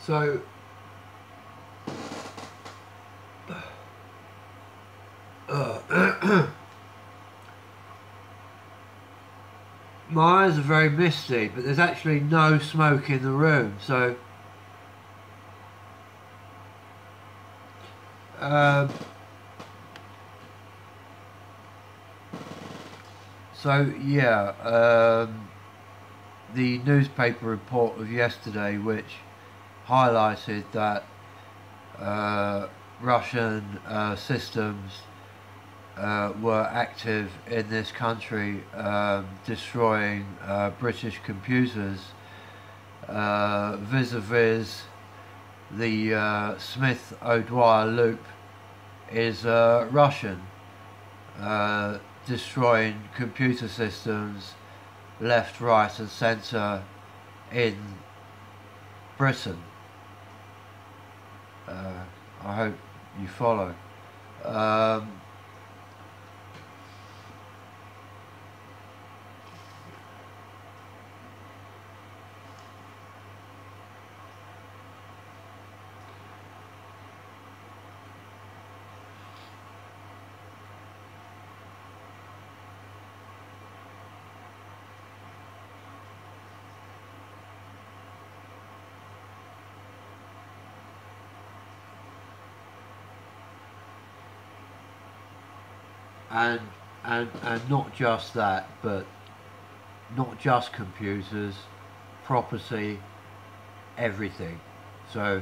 So my eyes are very misty, but there's actually no smoke in the room, so yeah, the newspaper report of yesterday, which highlighted that Russian systems were active in this country, destroying British computers vis-a-vis the Smith O'Dwyer loop is Russian, destroying computer systems left, right and centre in Britain. I hope you follow. And not just that, but not just computers, property, everything. So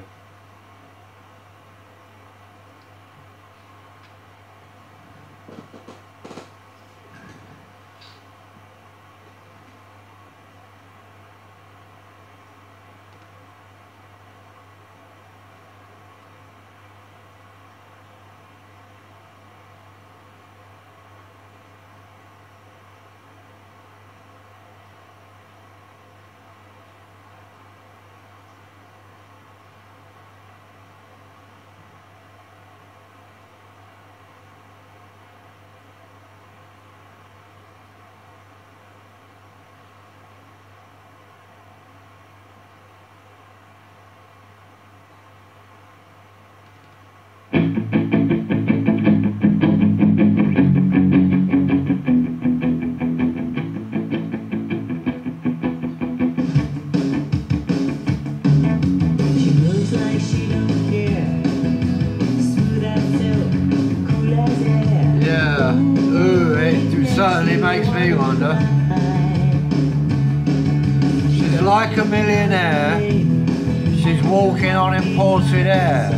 makes me wonder. She's like a millionaire. She's walking on imported air.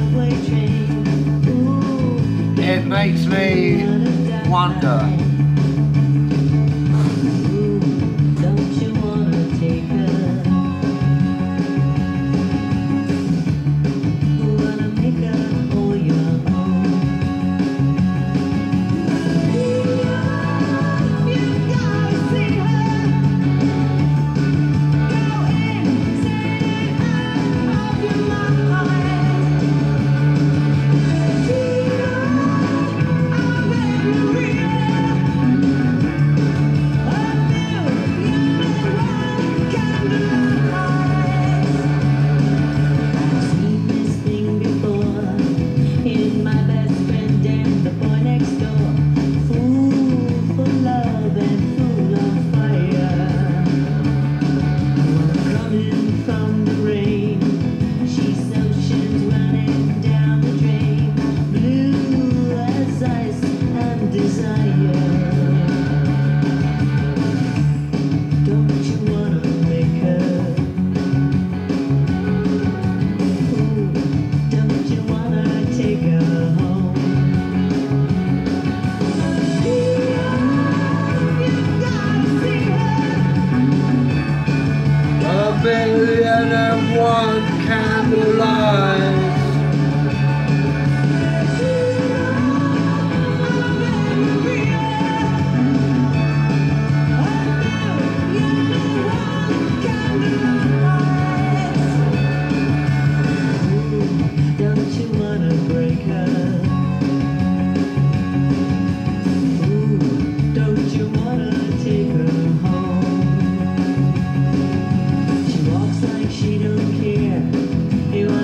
It makes me wonder. She don't care.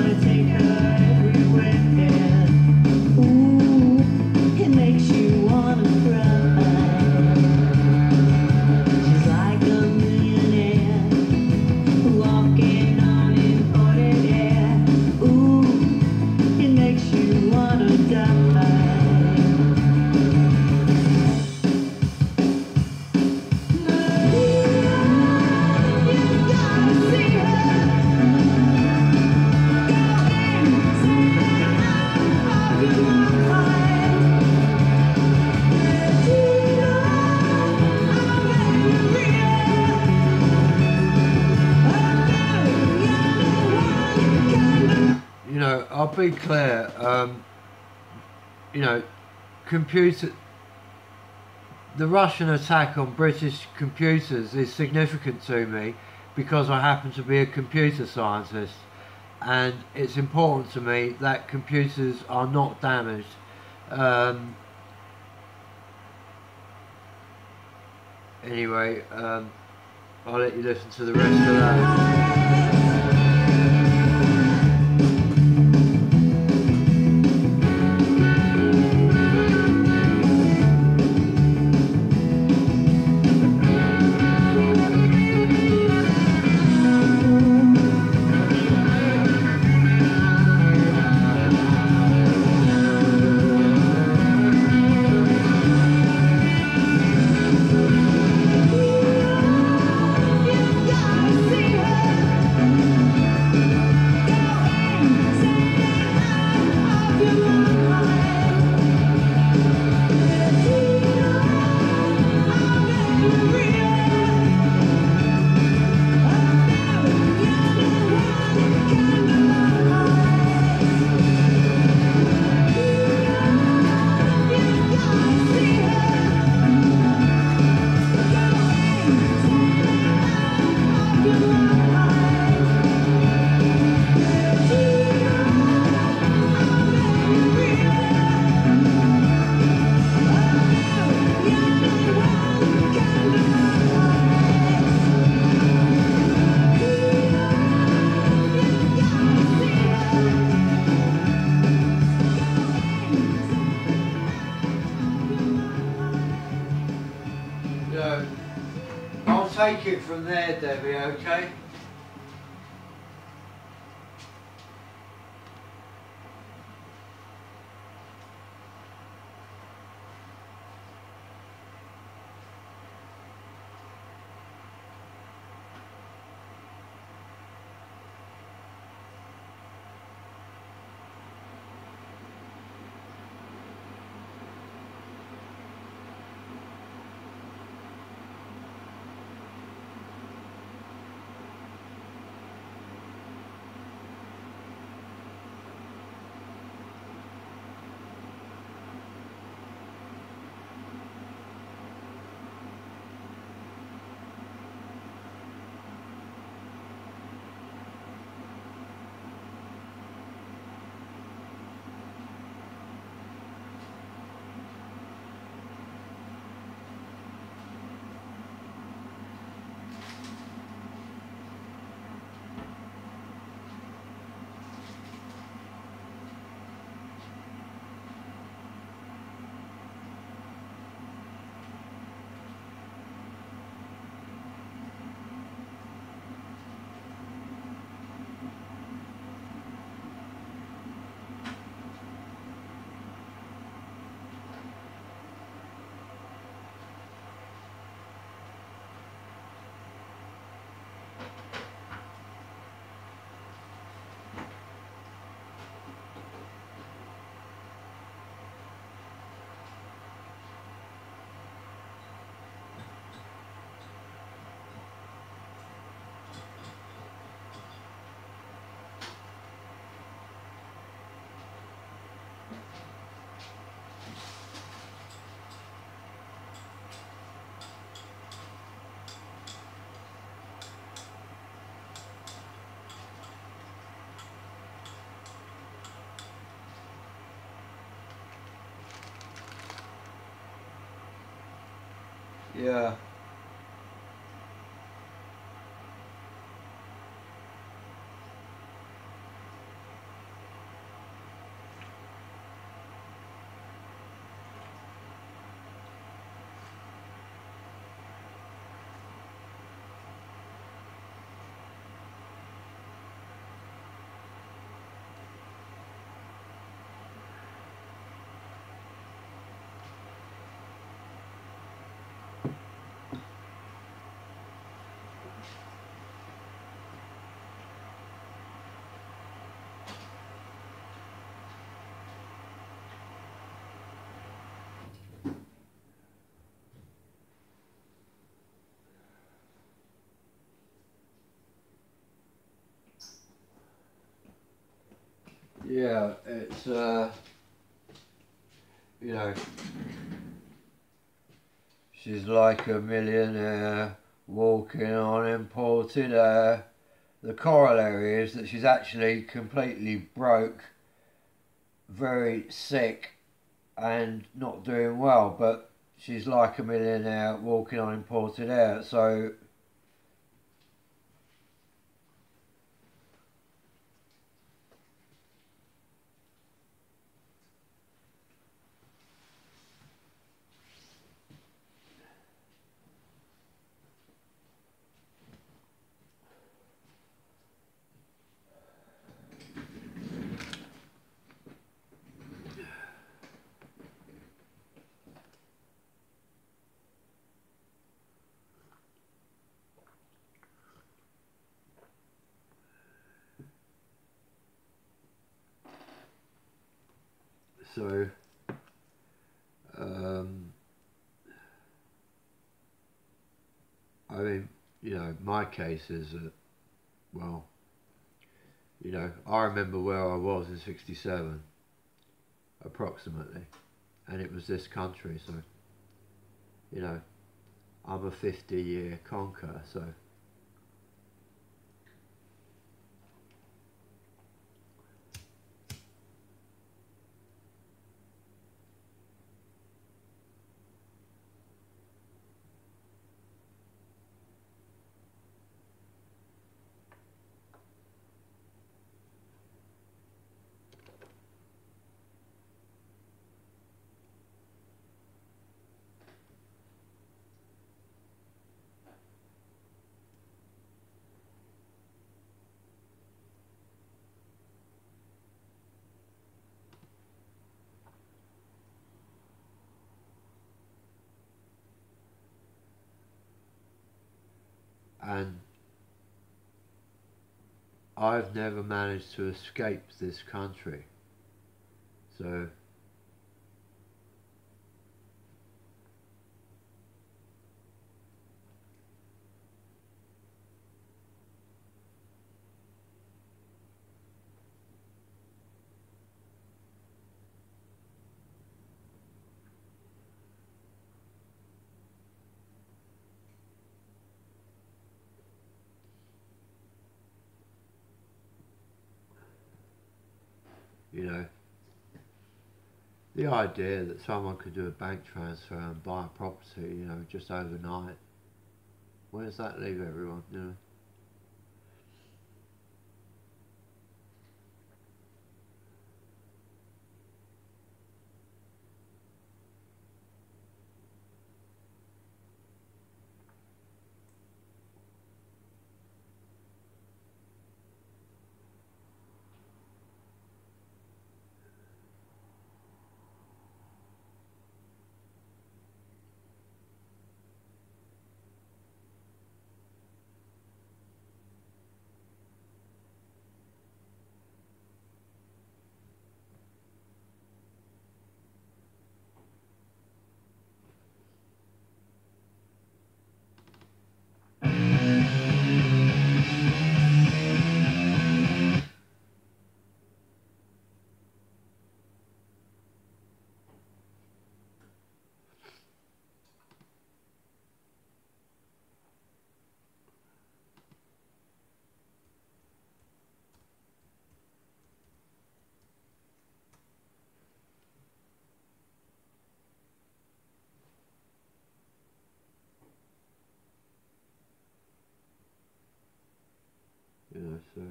I'll be clear. You know, computer. The Russian attack on British computers is significant to me because I happen to be a computer scientist, and it's important to me that computers are not damaged. Um, anyway, I'll let you listen to the rest of that. I'll take it from there, Debbie, okay? Yeah. yeah, it's you know, she's like a millionaire walking on imported air. The corollary is that she's actually completely broke, very sick, and not doing well, but she's like a millionaire walking on imported air. So so I mean, my case is that, well, I remember where I was in '67, approximately, and it was this country, so, I'm a 50-year conqueror, so. And I've never managed to escape this country, so, you know, the idea that someone could do a bank transfer and buy a property, just overnight, where does that leave everyone? So,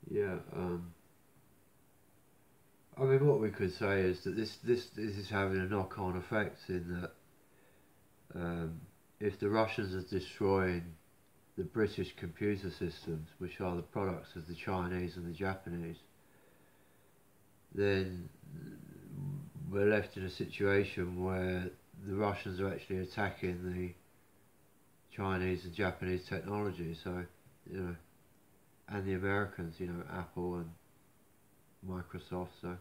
yeah, I mean, what we could say is that this is having a knock-on effect in that, if the Russians are destroying the British computer systems, which are the products of the Chinese and the Japanese, then we're left in a situation where the Russians are actually attacking the Chinese and Japanese technology. So, and the Americans, Apple and Microsoft. So.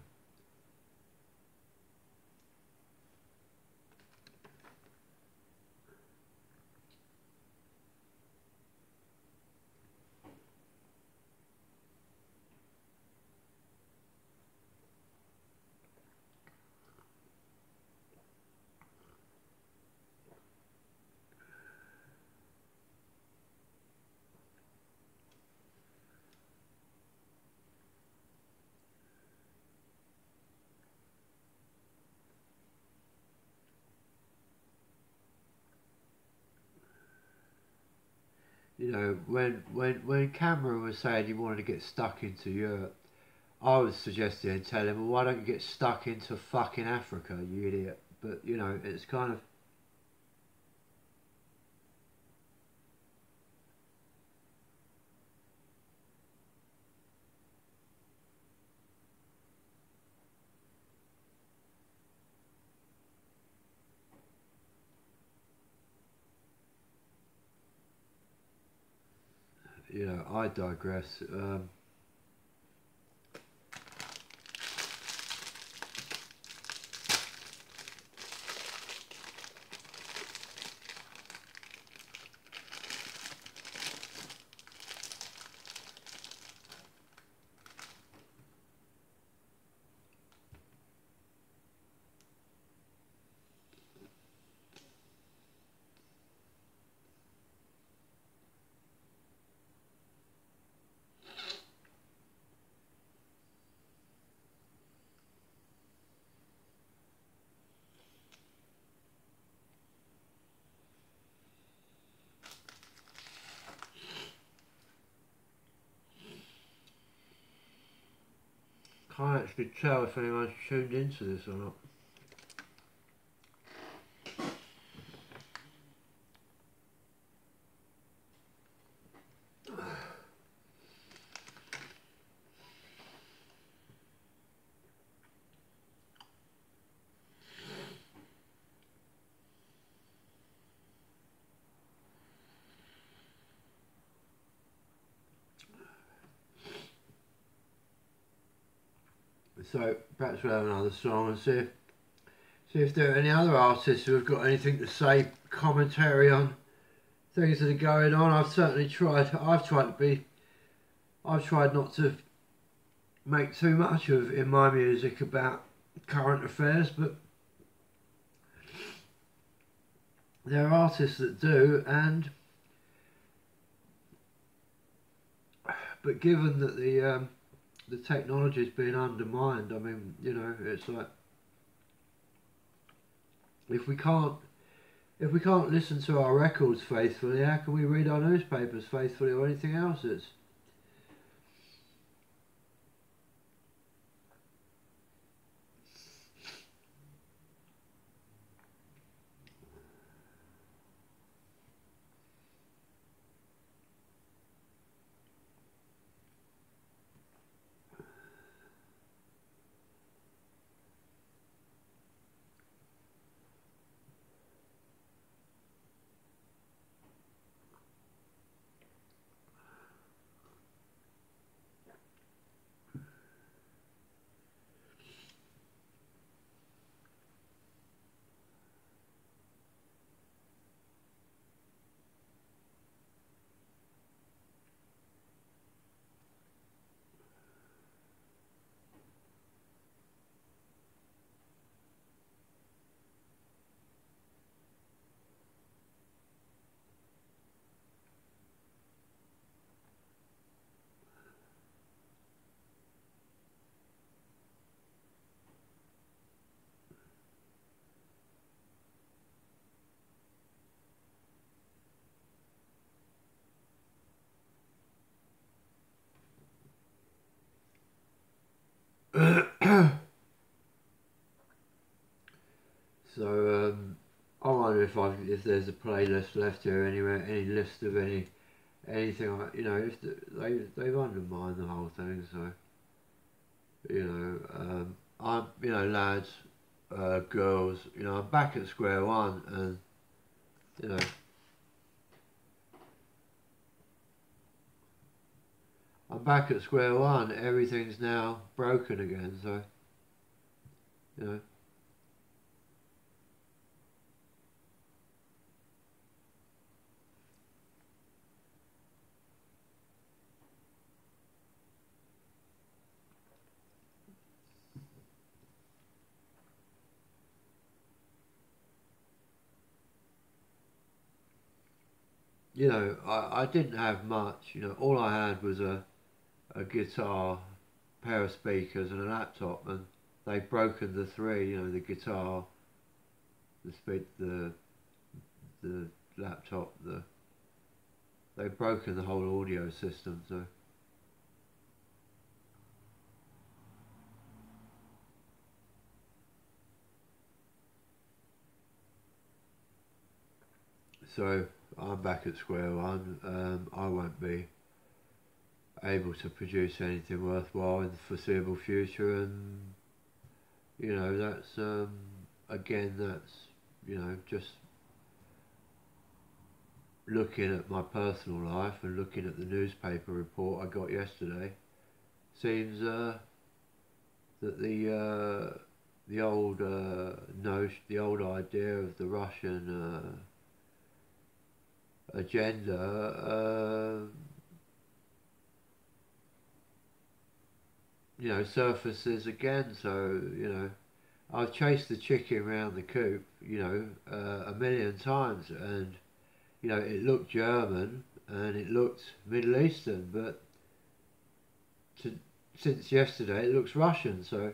you know, when Cameron was saying he wanted to get stuck into Europe, I was suggesting and telling him, well, why don't you get stuck into fucking Africa, you idiot? But you know, it's kind of, you know, I digress. Can't actually tell if anyone's tuned into this or not. So perhaps we'll have another song and see if there are any other artists who have got anything to say, commentary on things that are going on. I've certainly tried. I've tried not to make too much of in my music about current affairs, but there are artists that do, and but given that the technology's been undermined, I mean, you know, it's like if we can't listen to our records faithfully, how can we read our newspapers faithfully or anything else? It's so I wonder if there's a playlist left here anywhere, any list of anything like, you know, if they've undermined the whole thing, so you know, I'm, you know, lads, girls, you know, I'm back at square one, and you know, I'm back at square one. Everything's now broken again, so you know. You know, I didn't have much. You know, all I had was a guitar, pair of speakers, and a laptop, and they've broken the three. You know, the guitar, the laptop, they've broken the whole audio system. So I'm back at square one. I won't be able to produce anything worthwhile in the foreseeable future, and that's again, that's just looking at my personal life and looking at the newspaper report I got yesterday. Seems that the old notion, the old idea of the Russian agenda, surfaces again. So I've chased the chicken around the coop, a million times, and it looked German and it looked Middle Eastern, but since yesterday it looks Russian. So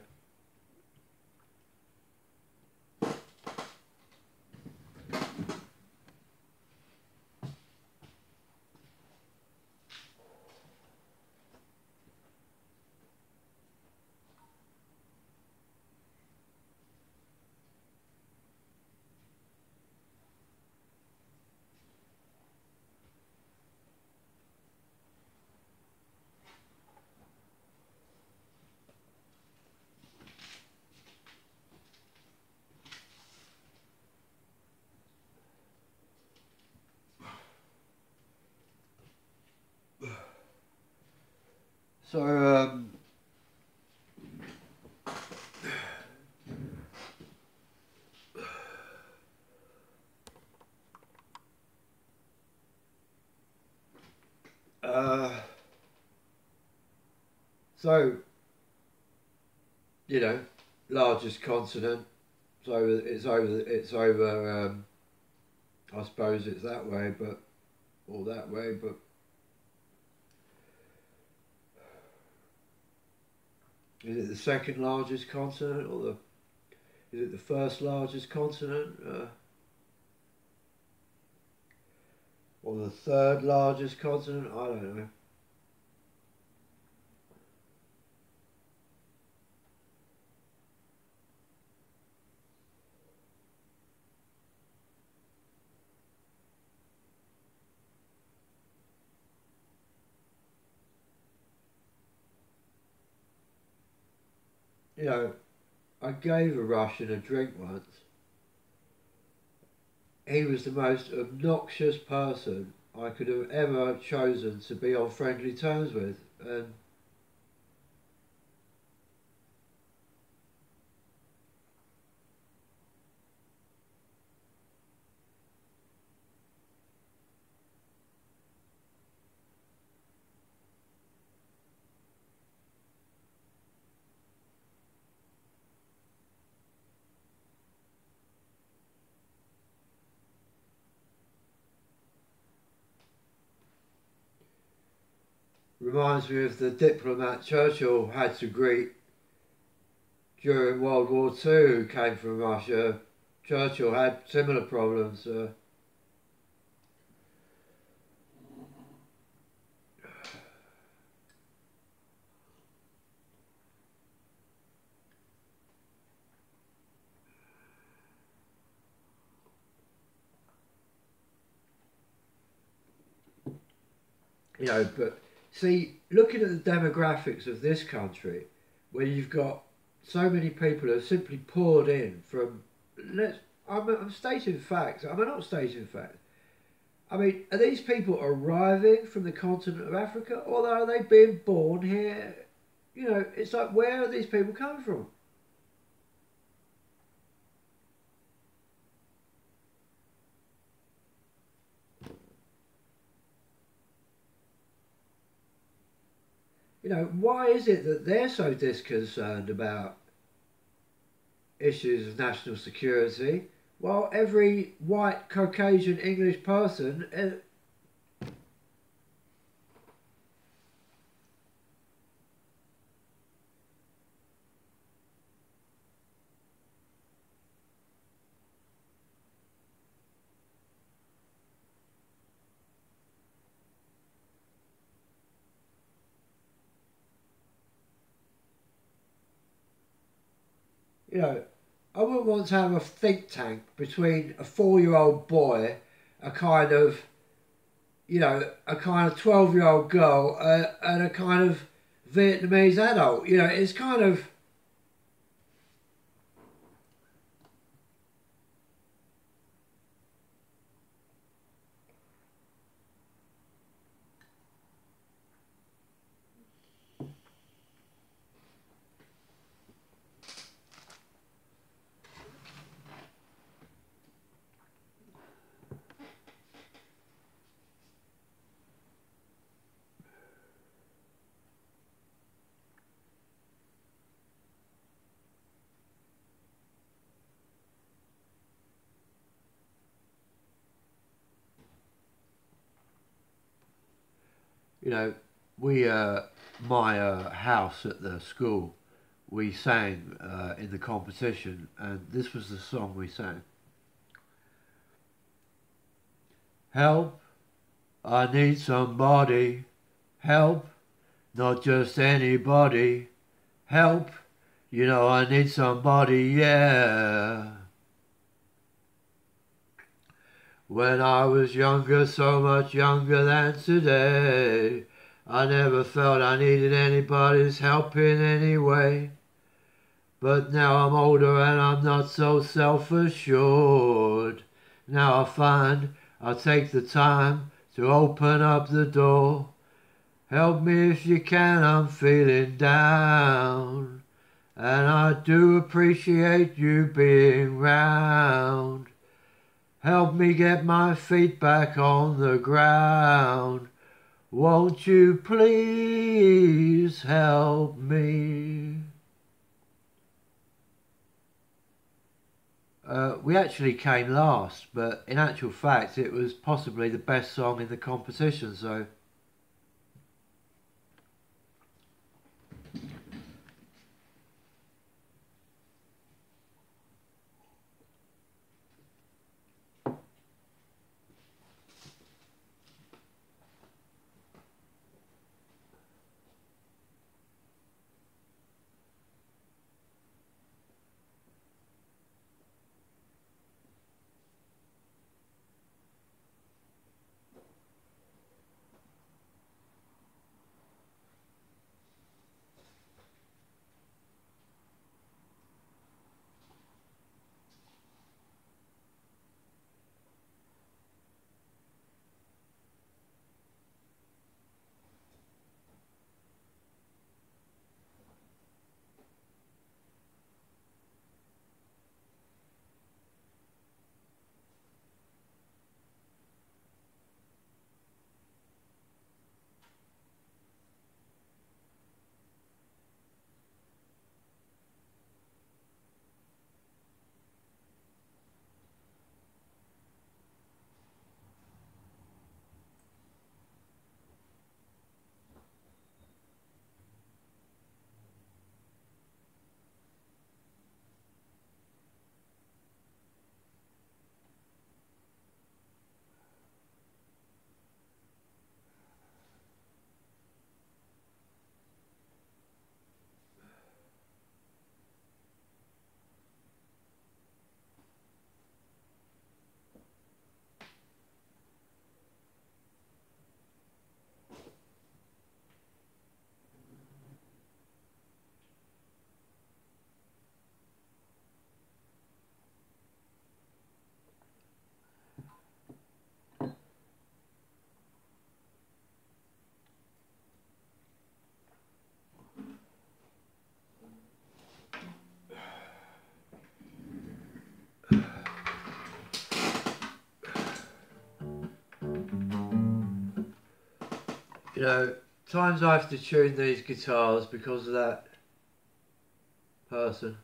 so uh, so largest continent. So it's over. It's over. I suppose it's that way, but or that way, but is it the second largest continent, or is it the first largest continent, or the third largest continent? I don't know. I gave a Russian a drink once. He was the most obnoxious person I could have ever chosen to be on friendly terms with, and reminds me of the diplomat Churchill had to greet during World War Two, who came from Russia. Churchill had similar problems. But see, looking at the demographics of this country, where you've got so many people who have simply poured in from, I'm stating facts. I'm not stating facts. I mean, are these people arriving from the continent of Africa, or are they being born here? It's like, where are these people coming from? Why is it that they're so disconcerted about issues of national security, while every white Caucasian English person You know, I wouldn't want to have a think tank between a 4-year-old boy, a kind of, you know, a kind of 12-year-old girl, and a kind of Vietnamese adult. You know, it's kind of. You know, we, my house at the school, we sang in the competition, and this was the song we sang. Help, I need somebody. Help, not just anybody. Help, you know I need somebody, yeah. When I was younger, so much younger than today, I never felt I needed anybody's help in any way. But now I'm older and I'm not so self-assured. Now I find I'll take the time to open up the door. Help me if you can, I'm feeling down. And I do appreciate you being round. Help me get my feet back on the ground. Won't you please help me? We actually came last, but in actual fact it was possibly the best song in the competition, so... You know, times I have to tune these guitars because of that person.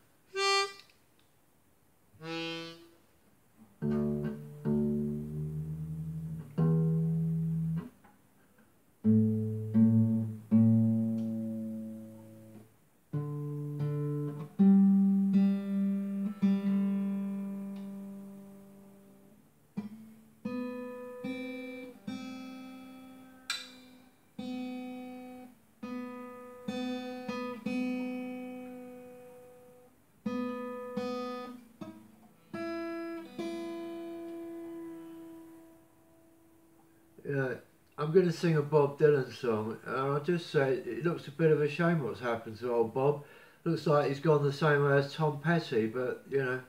I'm going to sing a Bob Dylan song, and I'll just say it looks a bit of a shame what's happened to old Bob. Looks like he's gone the same way as Tom Petty, but you know.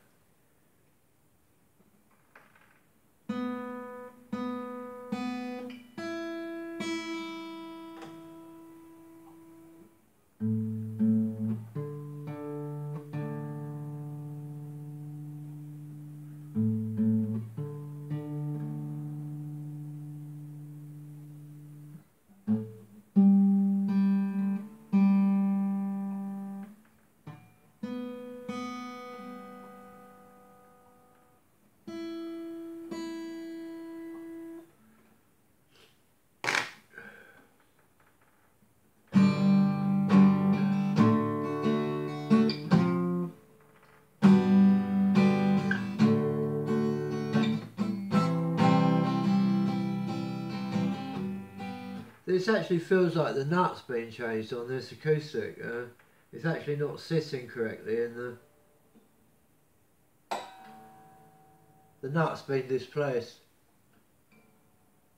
This actually feels like the nut's been changed on this acoustic. It's actually not sitting correctly in the nut's been displaced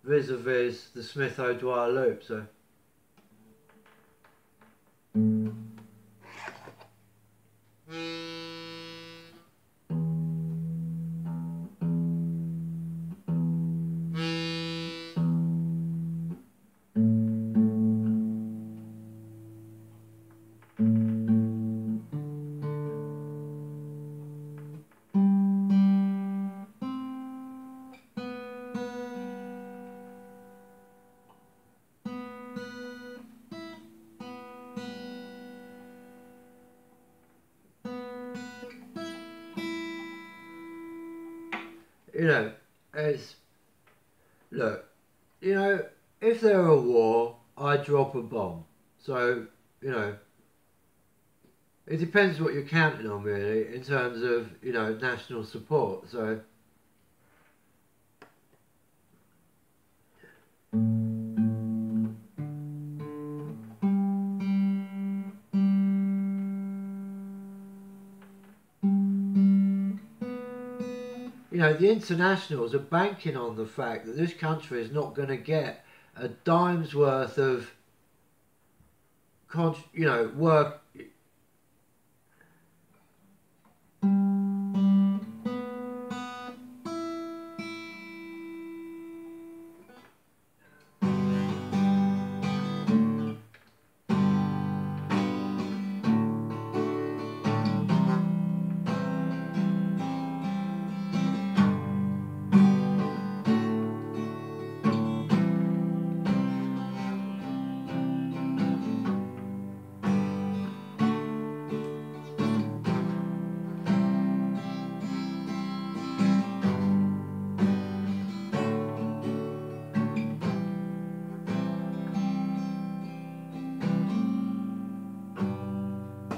vis-a-vis the Smith O'Dwyer loop, so. You know, look, you know, if there were a war, I'd drop a bomb. So, you know, it depends what you're counting on really in terms of, you know, national support. So, you know, the internationals are banking on the fact that this country is not going to get a dime's worth of, you know, work.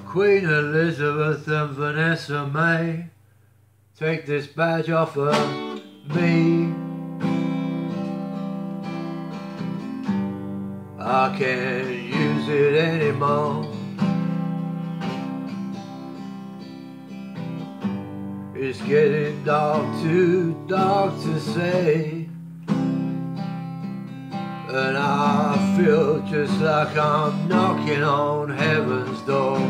Queen Elizabeth and Vanessa May, take this badge off of me. I can't use it anymore. It's getting too dark to say, and I feel just like I'm knocking on heaven's door.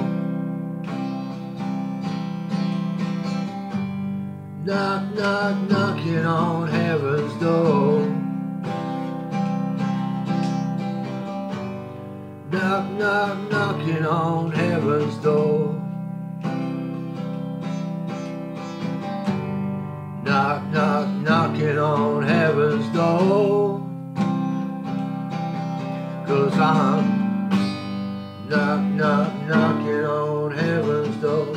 Knock, knock, knocking on heaven's door. Knock, knock, knocking on heaven's door. Knock, knock, knocking on heaven's door. 'Cause I'm knock, knock, knocking on heaven's door.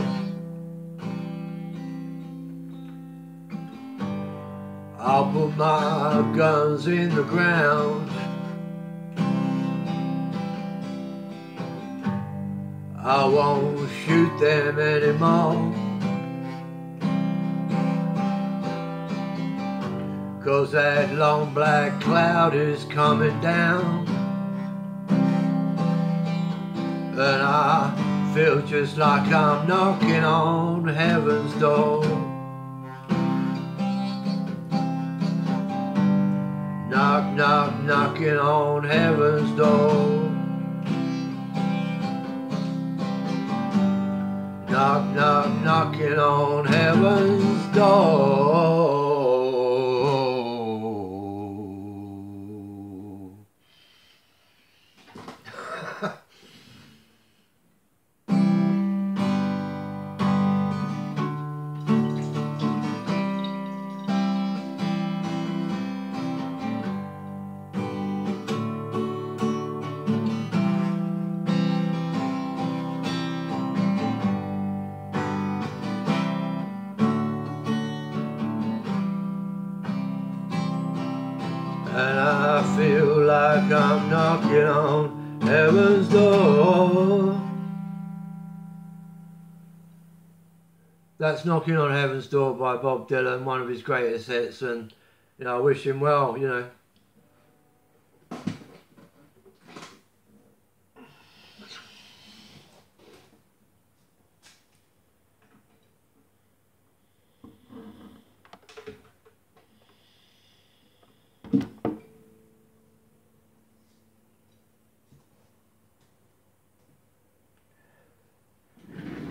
I'll put my guns in the ground. I won't shoot them anymore. 'Cause that long black cloud is coming down, and I feel just like I'm knocking on heaven's door. Knock, knock, knocking on heaven's door. Knock, knock, knocking on heaven's door. And I feel like I'm knocking on heaven's door. That's Knocking on Heaven's Door by Bob Dylan, one of his greatest hits, and you know, I wish him well, you know.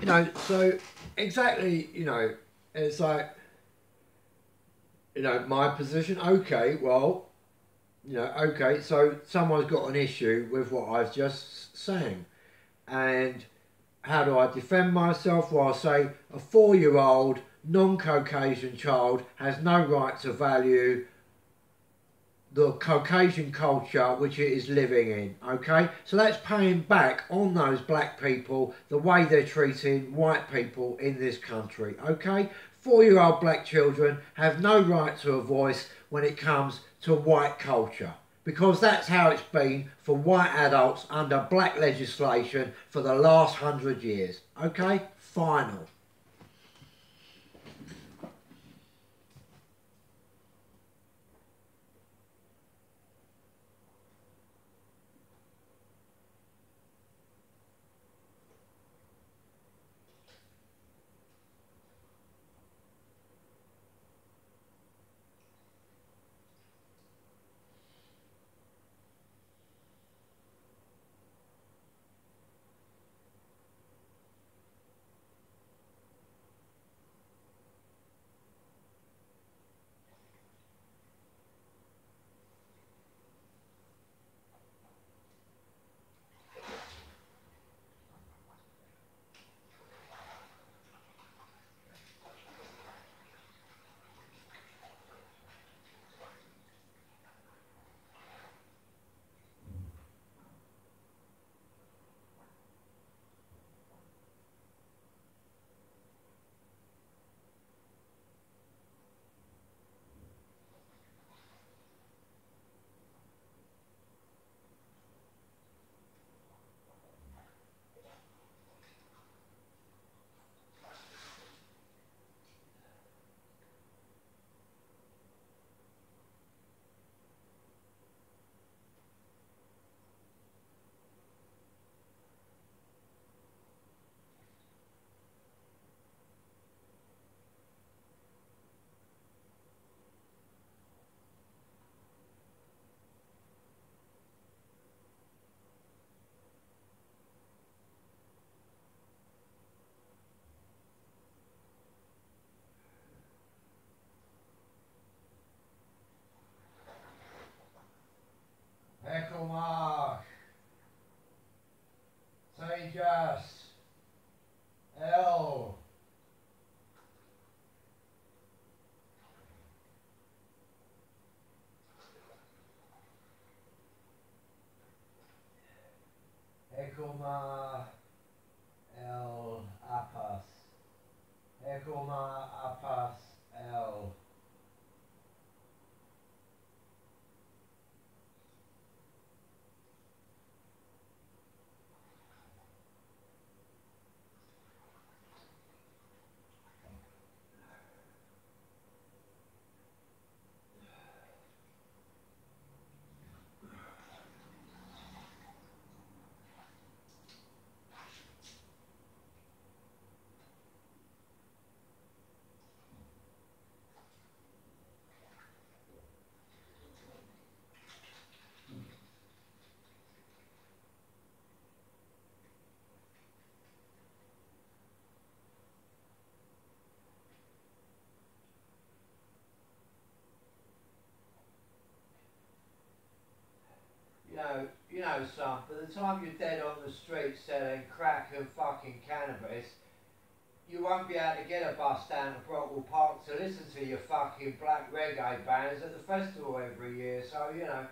You know, so exactly, you know, it's like, you know, my position, okay, well, you know, okay, so someone's got an issue with what I've just sang. And how do I defend myself? Well, I say a 4-year-old non-Caucasian child has no right to value the Caucasian culture which it is living in, okay? So that's paying back on those black people the way they're treating white people in this country, okay? 4-year-old black children have no right to a voice when it comes to white culture, because that's how it's been for white adults under black legislation for the last 100 years, okay? Final. Ekelmark, Tejas, L. Ekelmark, L. Apas. Ekelmark, Apas, L. know, son, by the time you're dead on the street selling crack and fucking cannabis, you won't be able to get a bus down to Brockwell Park to listen to your fucking black reggae bands at the festival every year, so, you know.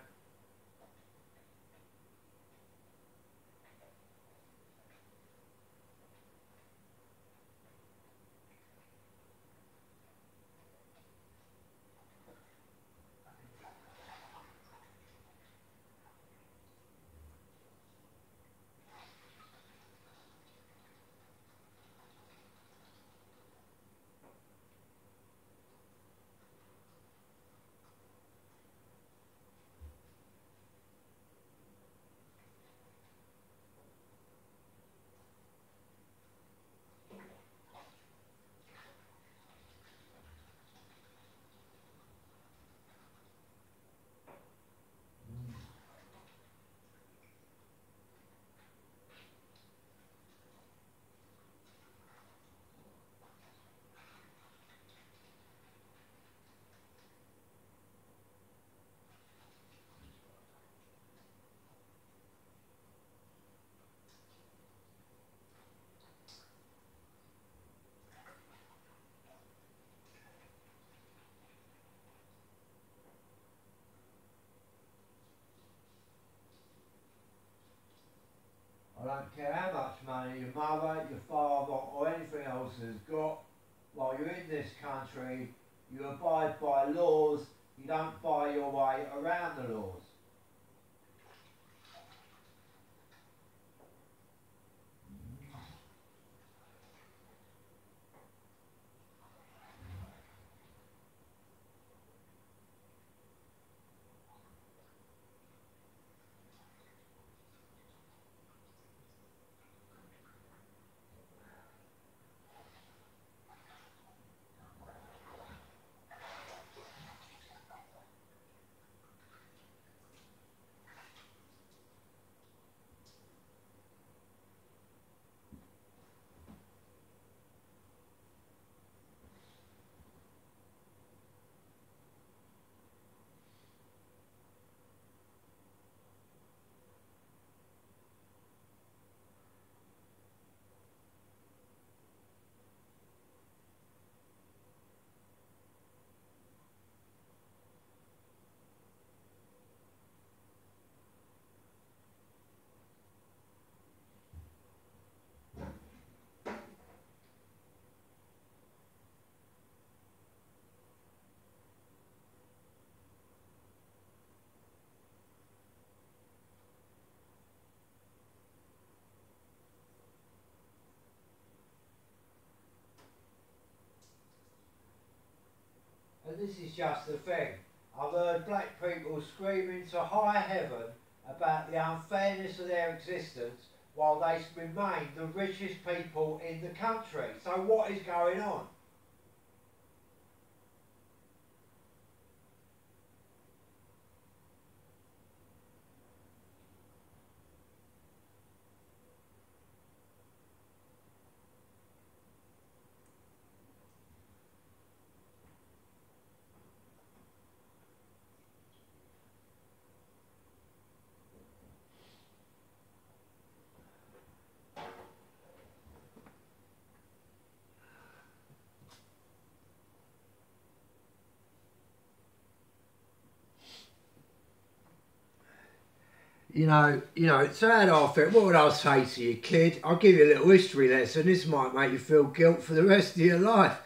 I don't care how much money your mother, your father or anything else has got. While you're in this country, you abide by laws, you don't buy your way around the laws. And this is just the thing. I've heard black people screaming to high heaven about the unfairness of their existence while they remain the richest people in the country. So what is going on? So how do I think? What would I say to you, kid? I'll give you a little history lesson. This might make you feel guilt for the rest of your life.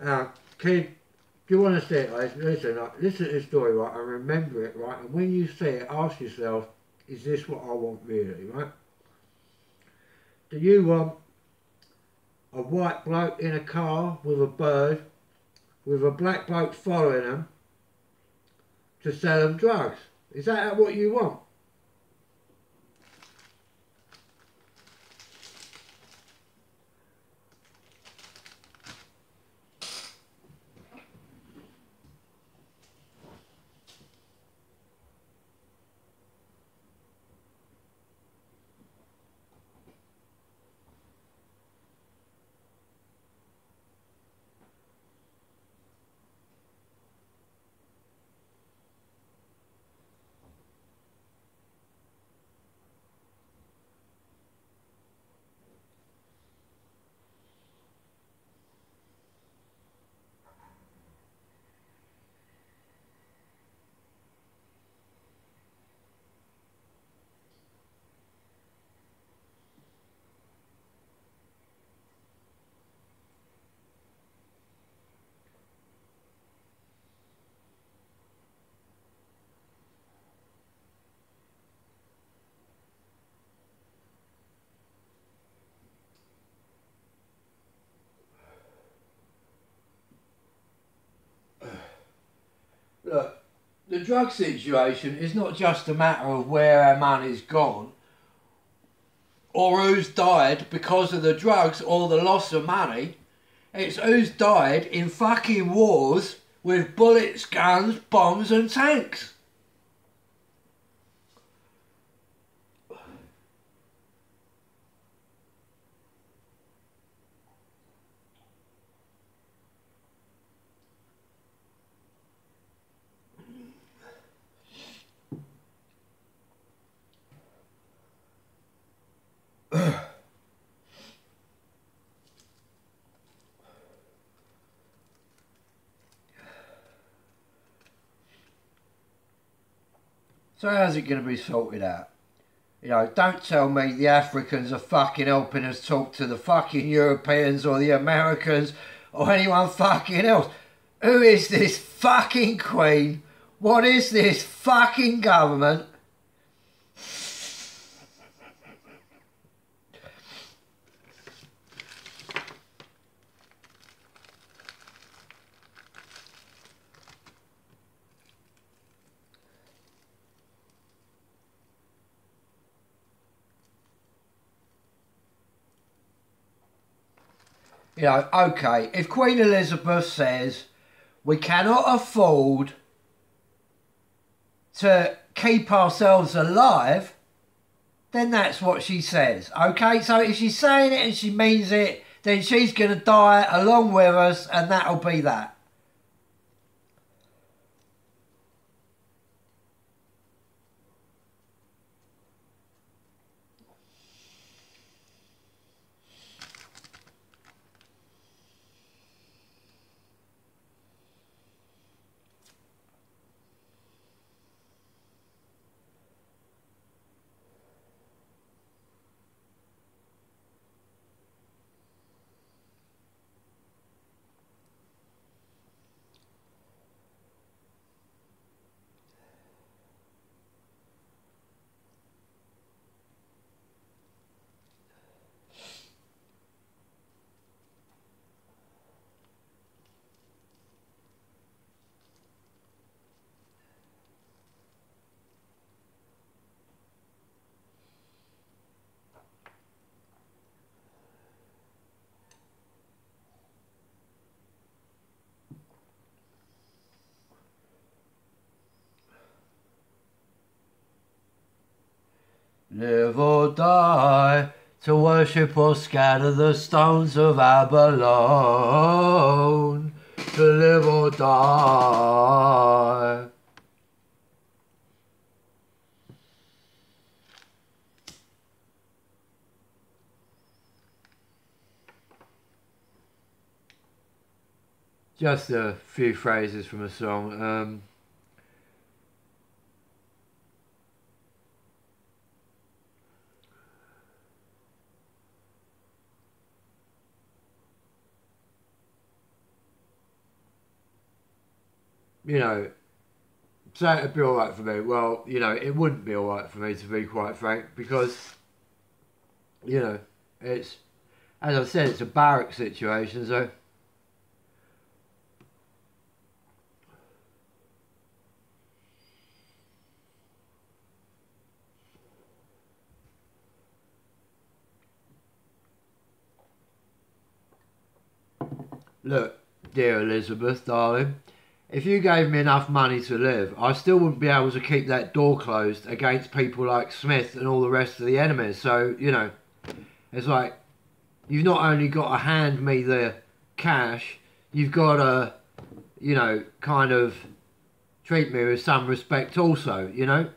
Now, kid, do you want to see it? Listen to this story, right, and remember it, right? And when you see it, ask yourself, is this what I want really, right? Do you want a white bloke in a car with a bird, with a black bloke following them to sell them drugs? Is that what you want? the drug situation is not just a matter of where our money's gone or who's died because of the drugs or the loss of money. It's who's died in fucking wars with bullets, guns, bombs and tanks. So how's it going to be sorted out? You know, don't tell me the Africans are fucking helping us talk to the fucking Europeans or the Americans or anyone fucking else. Who is this fucking Queen? What is this fucking government? You know, okay, if Queen Elizabeth says we cannot afford to keep ourselves alive, then that's what she says, okay? So if she's saying it and she means it, then she's going to die along with us and that'll be that. Live or die, to worship or scatter the stones of Abalone. To live or die. Just a few phrases from a song. You know, so it'd be alright for me. Well, you know, it wouldn't be alright for me, to be quite frank, because, you know, it's, as I said, it's a barrack situation, so... Look, dear Elizabeth, darling, if you gave me enough money to live, I still wouldn't be able to keep that door closed against people like Smith and all the rest of the enemies. So, you know, it's like, you've not only got to hand me the cash, you've got to, you know, kind of treat me with some respect also, you know?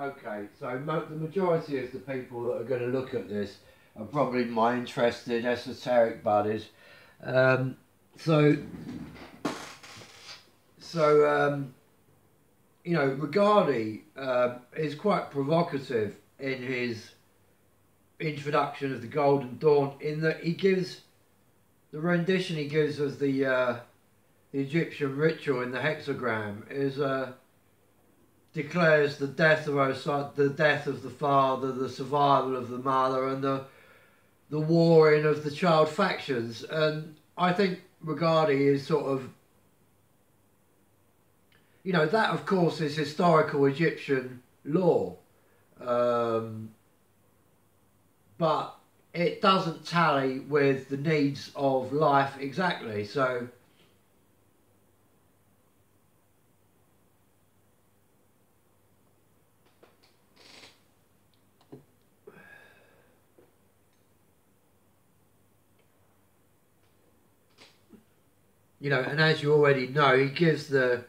Okay, so the majority of the people that are going to look at this are probably my interested esoteric buddies. Um, so, so, you know, Rigardi is quite provocative in his introduction of the Golden Dawn, in that he gives the rendition he gives of the Egyptian ritual in the hexagram is declares the death of the death of the father, the survival of the mother, and the warring of the child factions. And I think Rigardi is sort of, you know, that of course is historical Egyptian law, um, but it doesn't tally with the needs of life exactly. So, you know, and as you already know, he gives the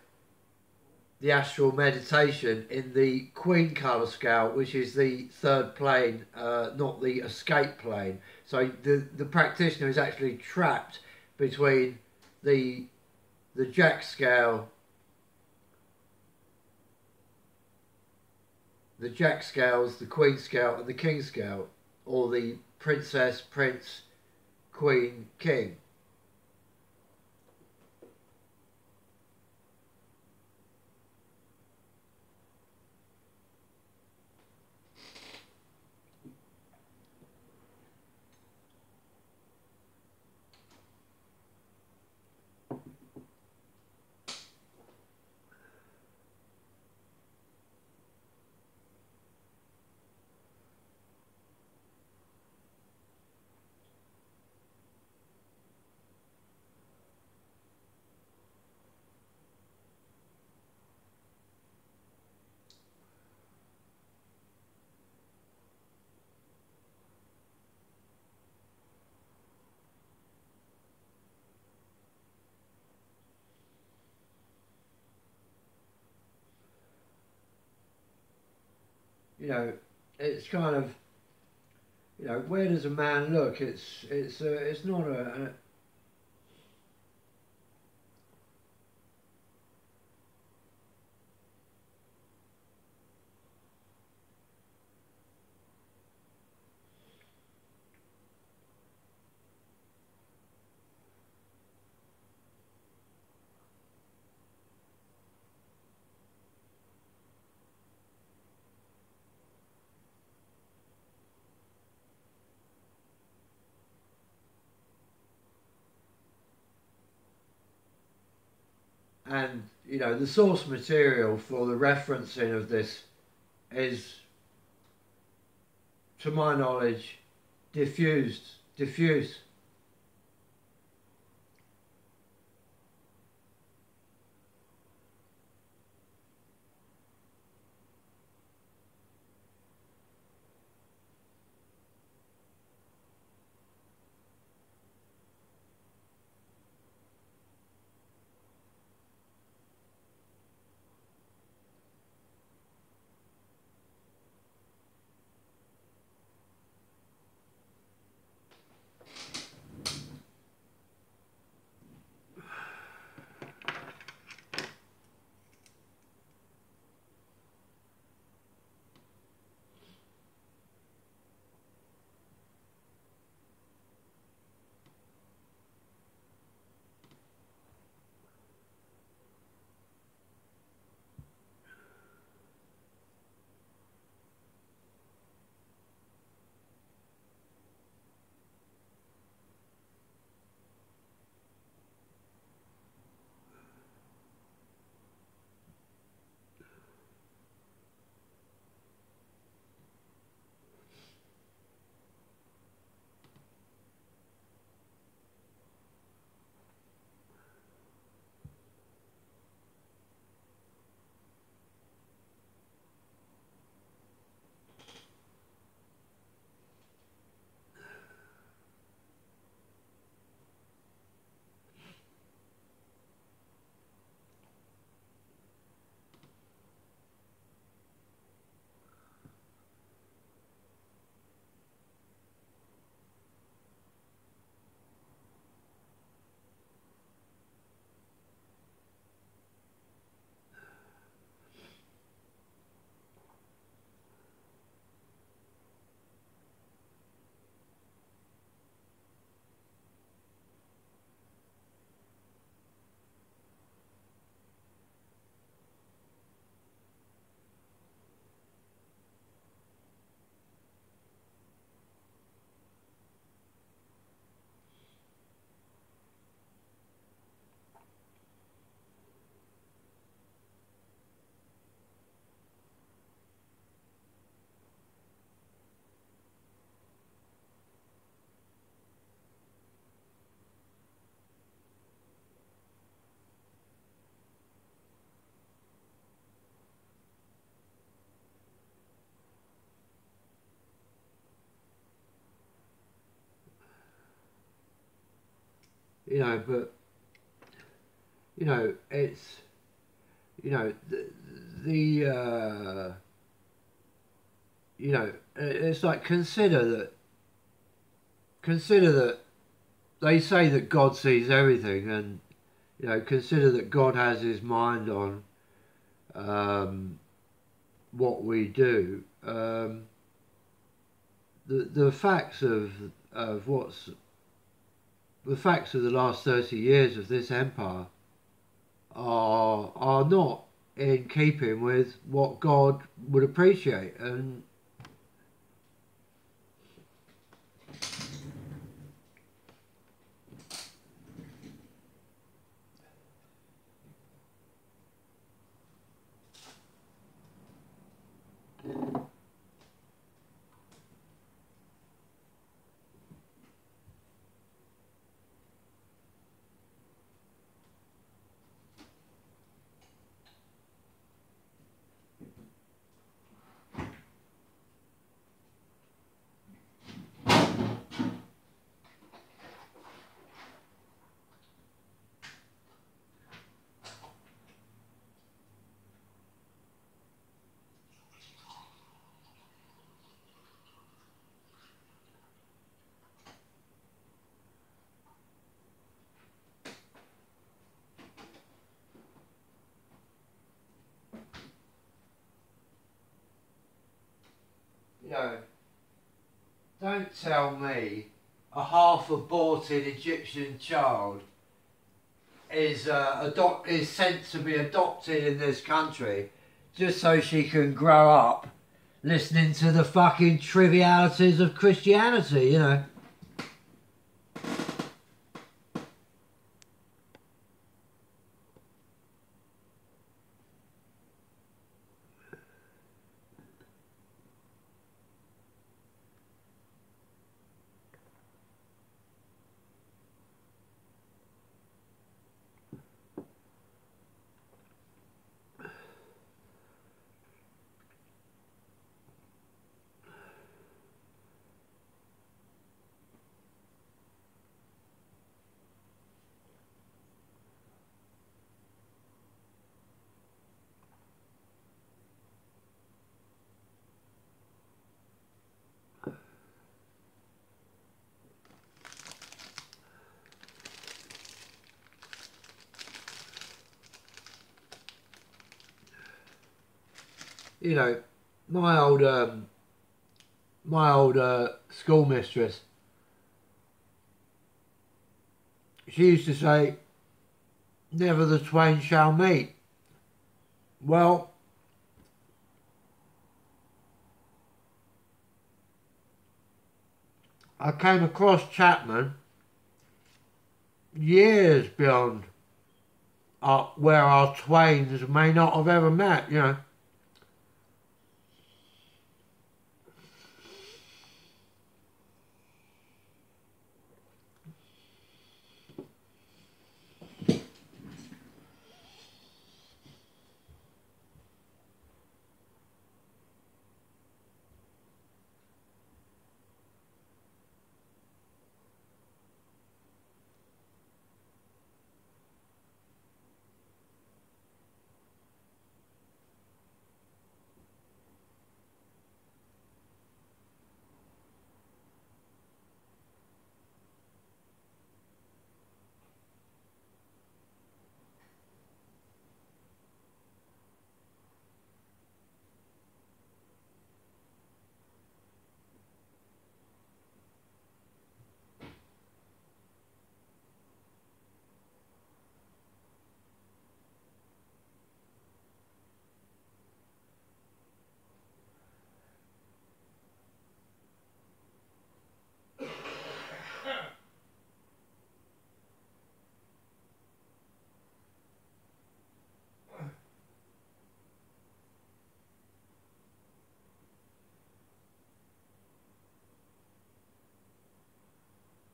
astral meditation in the Queen colour scale, which is the third plane, not the escape plane. So the practitioner is actually trapped between the Jack scale, the Jack scales, the Queen scale, and the King scale, or the Princess, Prince, Queen, King. You know, it's kind of, you know, where does a man look? It's not a and you know the source material for the referencing of this is, to my knowledge, diffuse. you know, but you know, it's, you know, you know, it's like consider that they say that God sees everything, and you know, consider that God has His mind on what we do. The facts of what's the facts of the last 30 years of this empire are not in keeping with what God would appreciate, and you know, don't tell me a half-aborted Egyptian child is sent to be adopted in this country just so she can grow up listening to the fucking trivialities of Christianity, you know. You know, my old schoolmistress, she used to say, "Never the twain shall meet." Well, I came across Chapman years beyond where our twains may not have ever met, you know.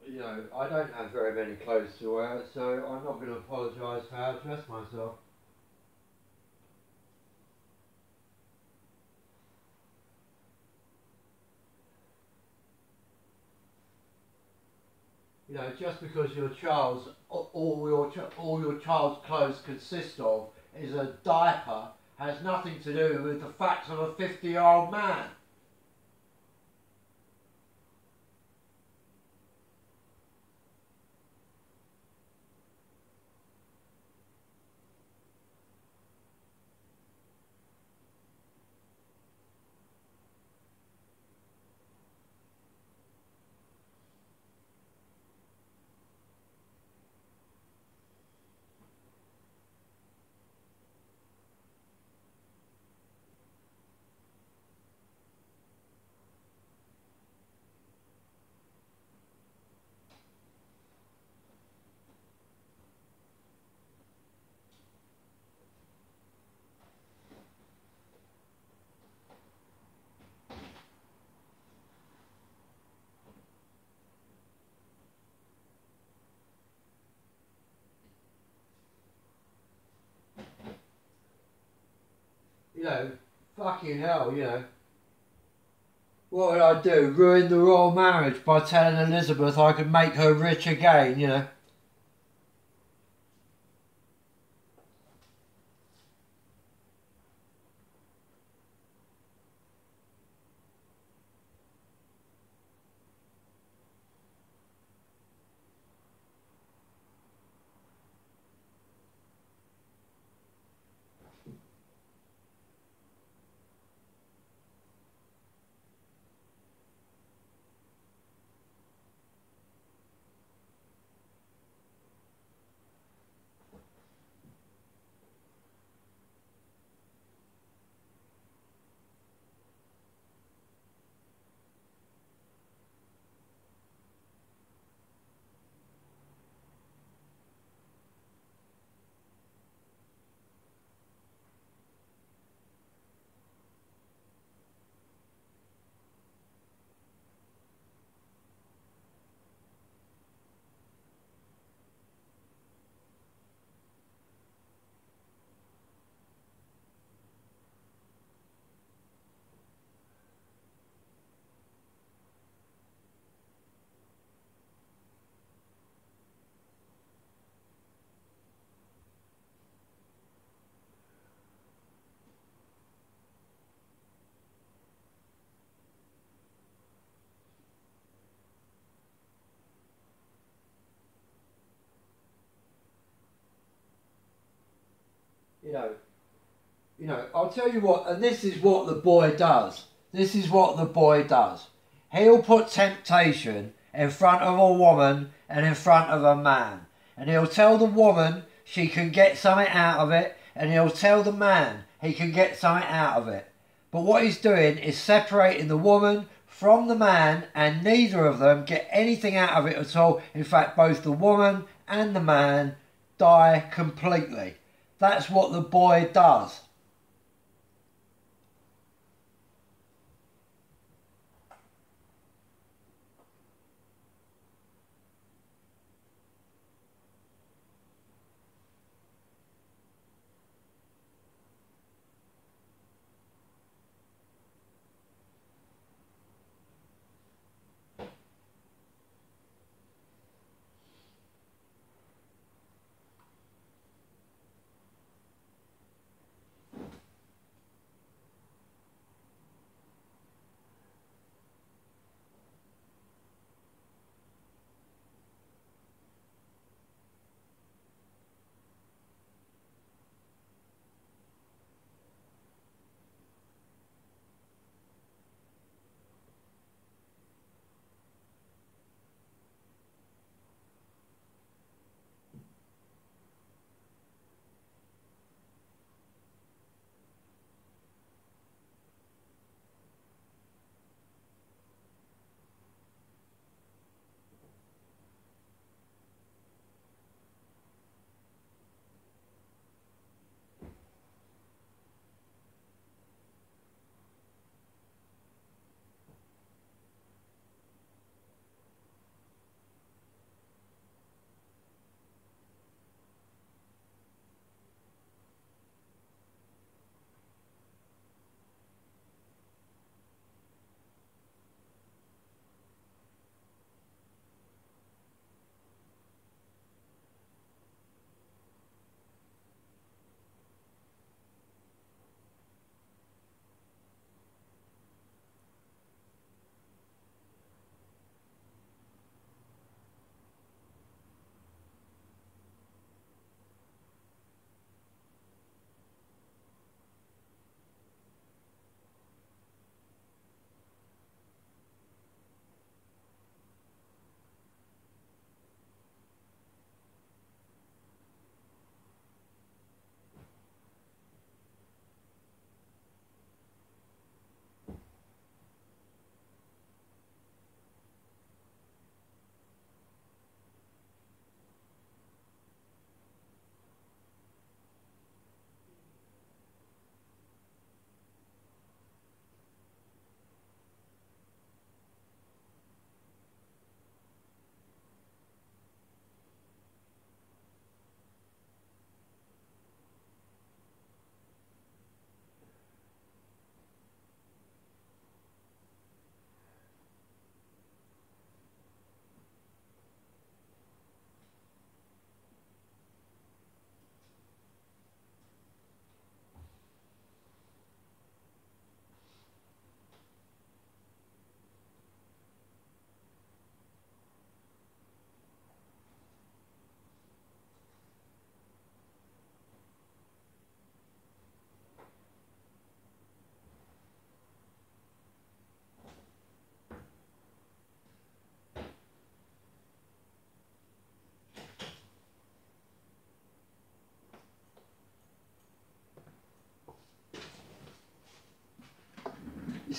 You know, I don't have very many clothes to wear, so I'm not going to apologise for how I dress myself. You know, just because your child's all your child's clothes consist of is a diaper has nothing to do with the facts of a 50-year-old man. You know, fucking hell, you know. What would I do? Ruin the royal marriage by telling Elizabeth I could make her rich again, you know? You know, I'll tell you what, and this is what the boy does. This is what the boy does. He'll put temptation in front of a woman and in front of a man. And he'll tell the woman she can get something out of it, and he'll tell the man he can get something out of it. But what he's doing is separating the woman from the man, and neither of them get anything out of it at all. In fact, both the woman and the man die completely. That's what the boy does.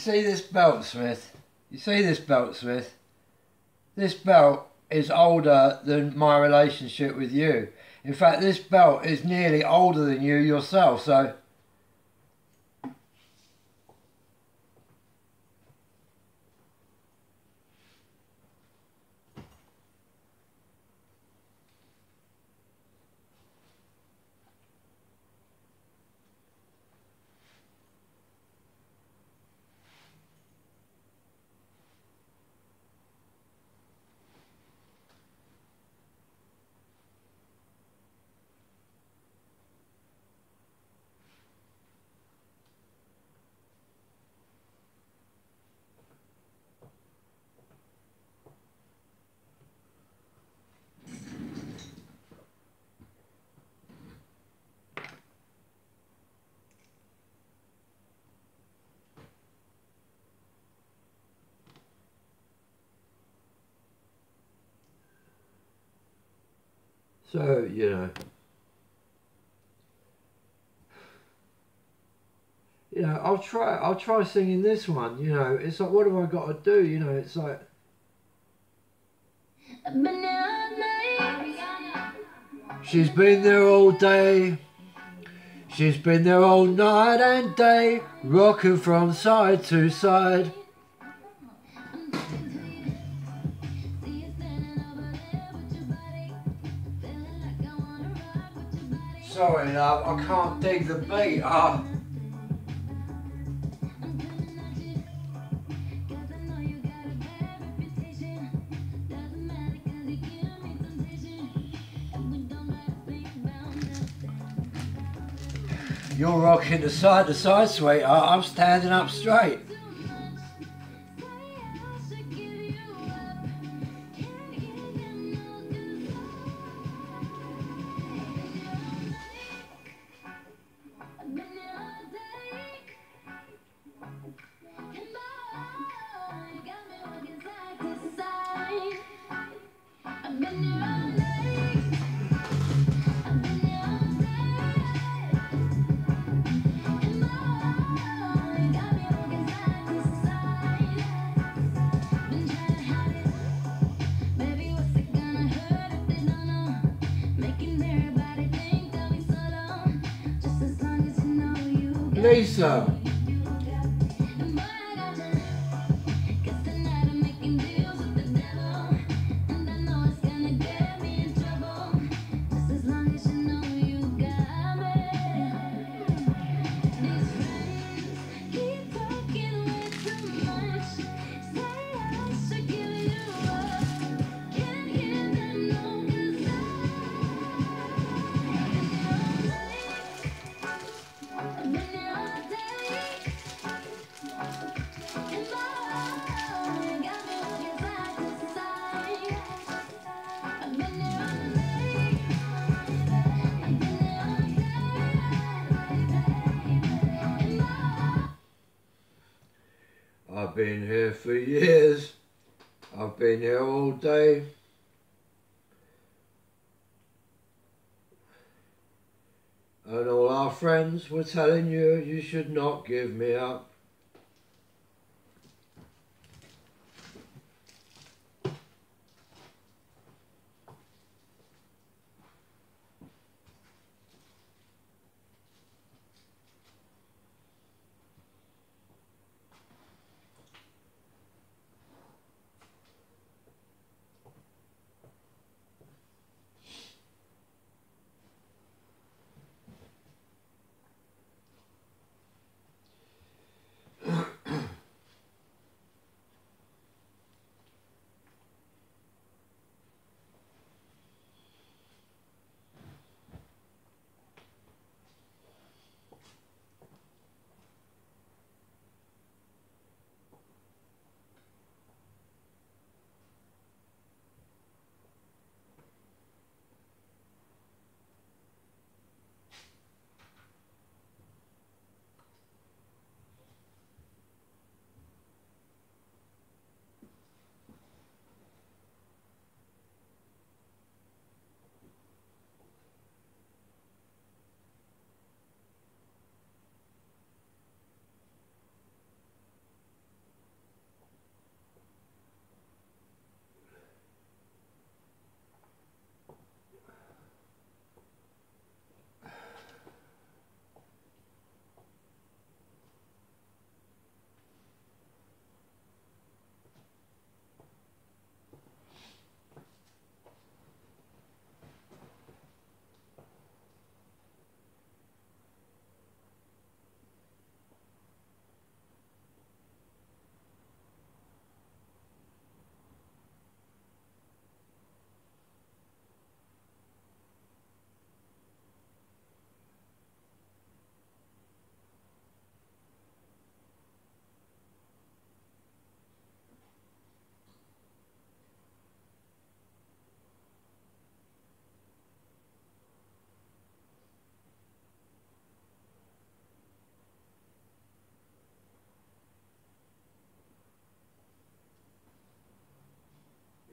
see this belt, Smith? You see this belt, Smith? This belt is older than my relationship with you. In fact, this belt is nearly older than you yourself, so... So, I'll try singing this one, it's like, what have I got to do, it's like... She's been there all day, she's been there all night and day, rocking from side to side. Sorry, love, I can't dig the beat. You're rocking the side to side, sweetheart. I'm standing up straight. Lisa. I've been here for years, I've been here all day. And all our friends were telling you, you should not give me up.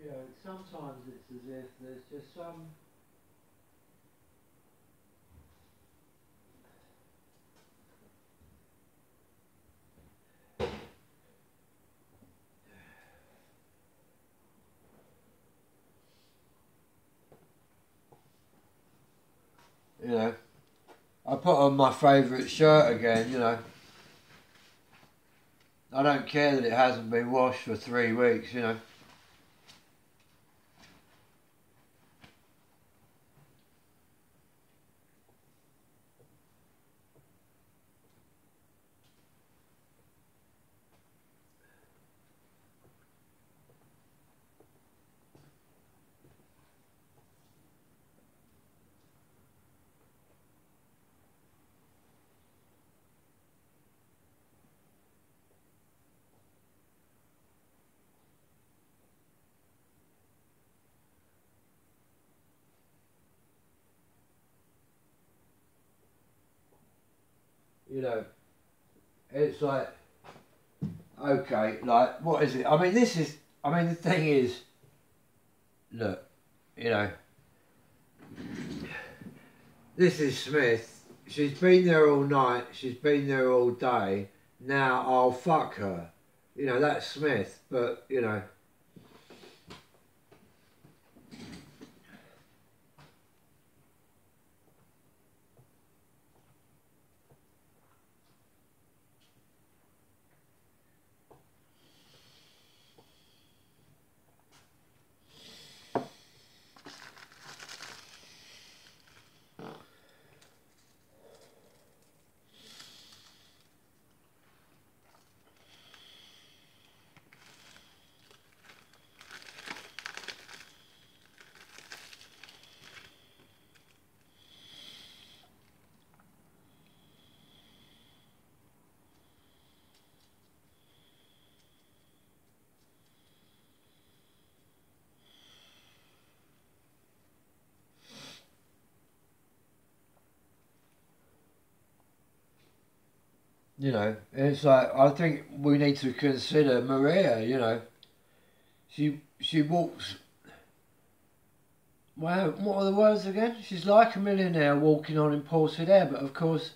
You know, sometimes it's as if there's just some. You know, I put on my favourite shirt again, you know. I don't care that it hasn't been washed for 3 weeks, you know. You know, it's like, okay, like, what is it? I mean, the thing is, look, you know, this is Smith. She's been there all night, she's been there all day, now I'll fuck her. You know, that's Smith, but, you know. You know, it's like, I think we need to consider Maria, you know. She walks, wow, what are the words again? She's like a millionaire walking on imported air, but of course,